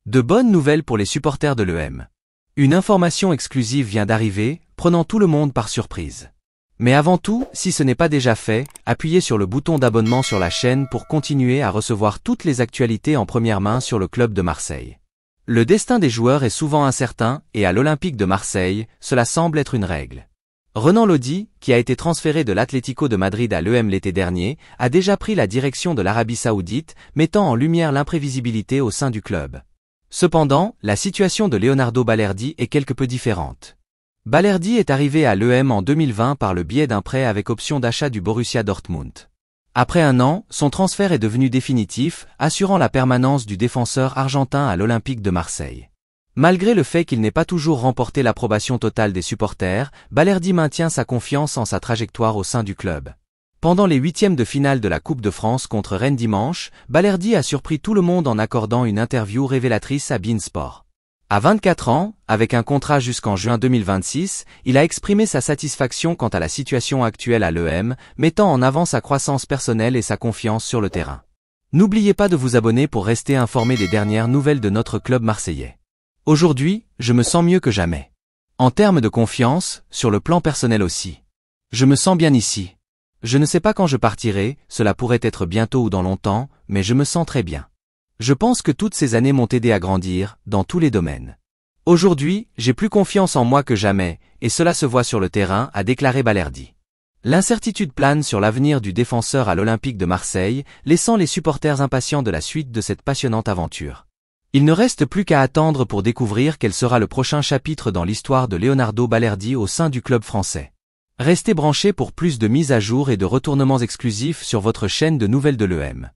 De bonnes nouvelles pour les supporters de l'EM. Une information exclusive vient d'arriver, prenant tout le monde par surprise. Mais avant tout, si ce n'est pas déjà fait, appuyez sur le bouton d'abonnement sur la chaîne pour continuer à recevoir toutes les actualités en première main sur le club de Marseille. Le destin des joueurs est souvent incertain, et à l'Olympique de Marseille, cela semble être une règle. Renan Lodi, qui a été transféré de l'Atlético de Madrid à l'EM l'été dernier, a déjà pris la direction de l'Arabie Saoudite, mettant en lumière l'imprévisibilité au sein du club. Cependant, la situation de Leonardo Balerdi est quelque peu différente. Balerdi est arrivé à l'EM en 2020 par le biais d'un prêt avec option d'achat du Borussia Dortmund. Après un an, son transfert est devenu définitif, assurant la permanence du défenseur argentin à l'Olympique de Marseille. Malgré le fait qu'il n'ait pas toujours remporté l'approbation totale des supporters, Balerdi maintient sa confiance en sa trajectoire au sein du club. Pendant les huitièmes de finale de la Coupe de France contre Rennes dimanche, Balerdi a surpris tout le monde en accordant une interview révélatrice à beIN Sport. À 24 ans, avec un contrat jusqu'en juin 2026, il a exprimé sa satisfaction quant à la situation actuelle à l'EM, mettant en avant sa croissance personnelle et sa confiance sur le terrain. N'oubliez pas de vous abonner pour rester informé des dernières nouvelles de notre club marseillais. Aujourd'hui, je me sens mieux que jamais. En termes de confiance, sur le plan personnel aussi. Je me sens bien ici. Je ne sais pas quand je partirai, cela pourrait être bientôt ou dans longtemps, mais je me sens très bien. Je pense que toutes ces années m'ont aidé à grandir, dans tous les domaines. Aujourd'hui, j'ai plus confiance en moi que jamais, et cela se voit sur le terrain, a déclaré Balerdi. L'incertitude plane sur l'avenir du défenseur à l'Olympique de Marseille, laissant les supporters impatients de la suite de cette passionnante aventure. Il ne reste plus qu'à attendre pour découvrir quel sera le prochain chapitre dans l'histoire de Leonardo Balerdi au sein du club français. Restez branchés pour plus de mises à jour et de retournements exclusifs sur votre chaîne de nouvelles de l'EM.